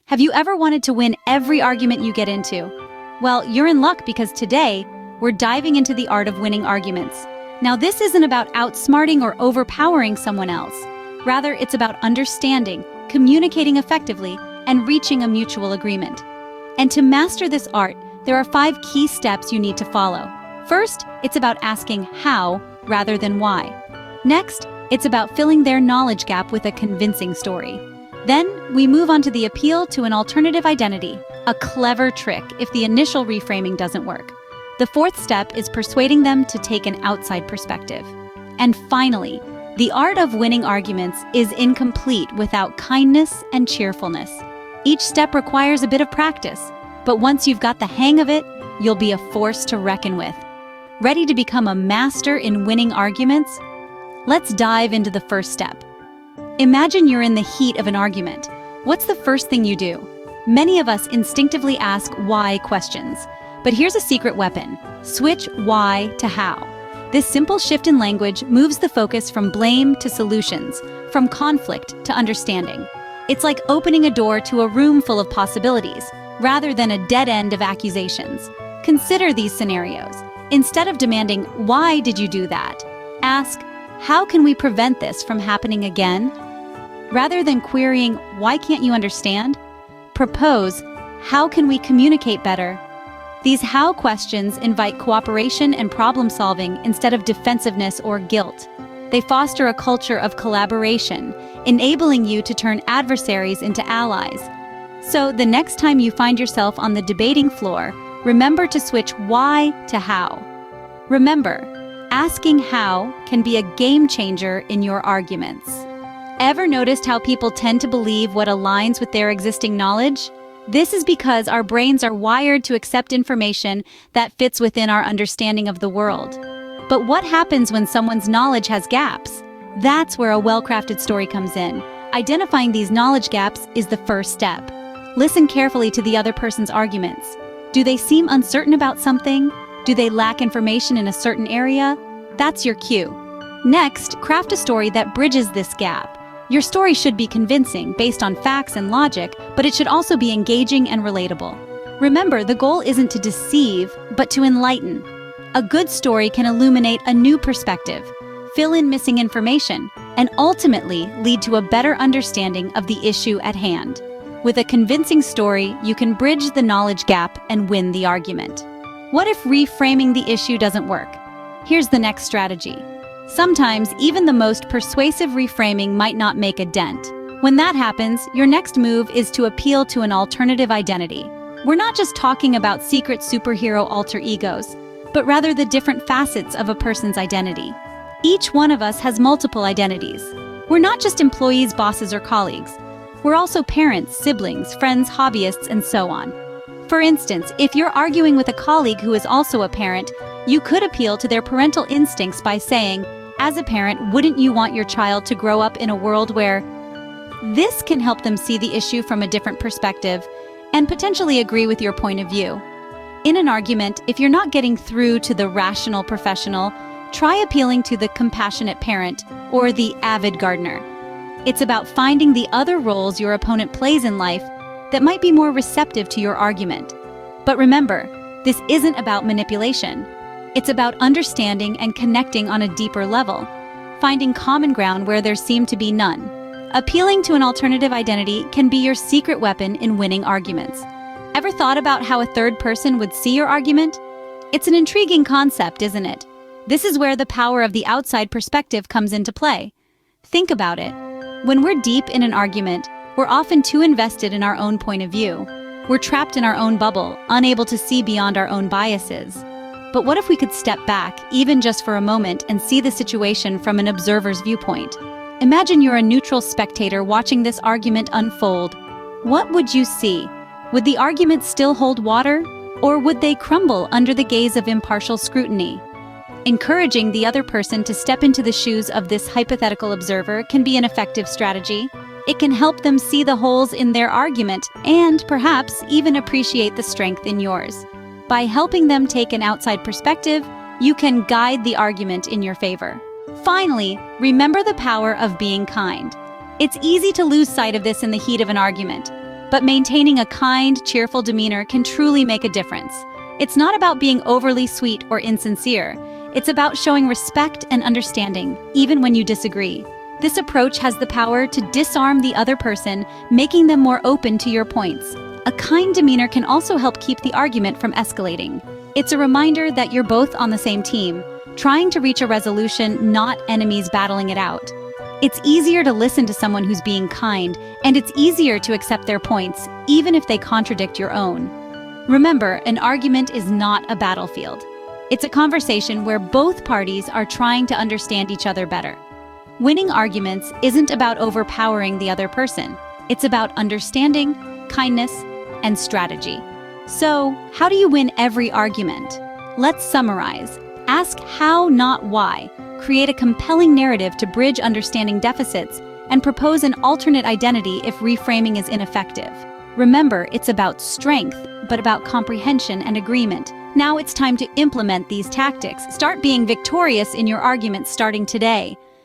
Have you ever wanted to win every argument you get into? Well, you're in luck because today, we're diving into the art of winning arguments. Now, this isn't about outsmarting or overpowering someone else. Rather, it's about understanding, communicating effectively, and reaching a mutual agreement. And to master this art, there are 5 key steps you need to follow. First, it's about asking how rather than why. Next, it's about filling their knowledge gap with a convincing story. Then, we move on to the appeal to an alternative identity, a clever trick if the initial reframing doesn't work. The 4th step is persuading them to take an outside perspective. And finally, the art of winning arguments is incomplete without kindness and cheerfulness. Each step requires a bit of practice, but once you've got the hang of it, you'll be a force to reckon with. Ready to become a master in winning arguments? Let's dive into the first step. Imagine you're in the heat of an argument. What's the first thing you do? Many of us instinctively ask why questions. But here's a secret weapon. Switch why to how. This simple shift in language moves the focus from blame to solutions, from conflict to understanding. It's like opening a door to a room full of possibilities, rather than a dead end of accusations. Consider these scenarios. Instead of demanding, "Why did you do that?" ask, "How can we prevent this from happening again?" Rather than querying, "Why can't you understand?" propose, "How can we communicate better?" These how questions invite cooperation and problem solving instead of defensiveness or guilt. They foster a culture of collaboration, enabling you to turn adversaries into allies. So the next time you find yourself on the debating floor, remember to switch why to how. Remember, asking how can be a game changer in your arguments. Ever noticed how people tend to believe what aligns with their existing knowledge? This is because our brains are wired to accept information that fits within our understanding of the world. But what happens when someone's knowledge has gaps? That's where a well-crafted story comes in. Identifying these knowledge gaps is the first step. Listen carefully to the other person's arguments. Do they seem uncertain about something? Do they lack information in a certain area? That's your cue. Next, craft a story that bridges this gap. Your story should be convincing, based on facts and logic, but it should also be engaging and relatable. Remember, the goal isn't to deceive, but to enlighten. A good story can illuminate a new perspective, fill in missing information, and ultimately lead to a better understanding of the issue at hand. With a convincing story, you can bridge the knowledge gap and win the argument. What if reframing the issue doesn't work? Here's the next strategy. Sometimes, even the most persuasive reframing might not make a dent. When that happens, your next move is to appeal to an alternative identity. We're not just talking about secret superhero alter egos, but rather the different facets of a person's identity. Each one of us has multiple identities. We're not just employees, bosses, or colleagues. We're also parents, siblings, friends, hobbyists, and so on. For instance, if you're arguing with a colleague who is also a parent, you could appeal to their parental instincts by saying, "As a parent, wouldn't you want your child to grow up in a world where..." This can help them see the issue from a different perspective and potentially agree with your point of view. In an argument, if you're not getting through to the rational professional, try appealing to the compassionate parent or the avid gardener. It's about finding the other roles your opponent plays in life that might be more receptive to your argument. But remember, this isn't about manipulation. It's about understanding and connecting on a deeper level, finding common ground where there seem to be none. Appealing to an alternative identity can be your secret weapon in winning arguments. Ever thought about how a third person would see your argument? It's an intriguing concept, isn't it? This is where the power of the outside perspective comes into play. Think about it. When we're deep in an argument, we're often too invested in our own point of view. We're trapped in our own bubble, unable to see beyond our own biases. But what if we could step back, even just for a moment, and see the situation from an observer's viewpoint? Imagine you're a neutral spectator watching this argument unfold. What would you see? Would the argument still hold water? Or would they crumble under the gaze of impartial scrutiny? Encouraging the other person to step into the shoes of this hypothetical observer can be an effective strategy. It can help them see the holes in their argument and perhaps even appreciate the strength in yours. By helping them take an outside perspective, you can guide the argument in your favor. Finally, remember the power of being kind. It's easy to lose sight of this in the heat of an argument. But maintaining a kind, cheerful demeanor can truly make a difference. It's not about being overly sweet or insincere. It's about showing respect and understanding, even when you disagree. This approach has the power to disarm the other person, making them more open to your points. A kind demeanor can also help keep the argument from escalating. It's a reminder that you're both on the same team, trying to reach a resolution, not enemies battling it out. It's easier to listen to someone who's being kind, and it's easier to accept their points, even if they contradict your own. Remember, an argument is not a battlefield. It's a conversation where both parties are trying to understand each other better. Winning arguments isn't about overpowering the other person. It's about understanding, kindness, and strategy. So, how do you win every argument? Let's summarize. Ask how, not why. Create a compelling narrative to bridge understanding deficits, and propose an alternate identity if reframing is ineffective. Remember, it's about strength, but about comprehension and agreement. Now it's time to implement these tactics. Start being victorious in your arguments starting today.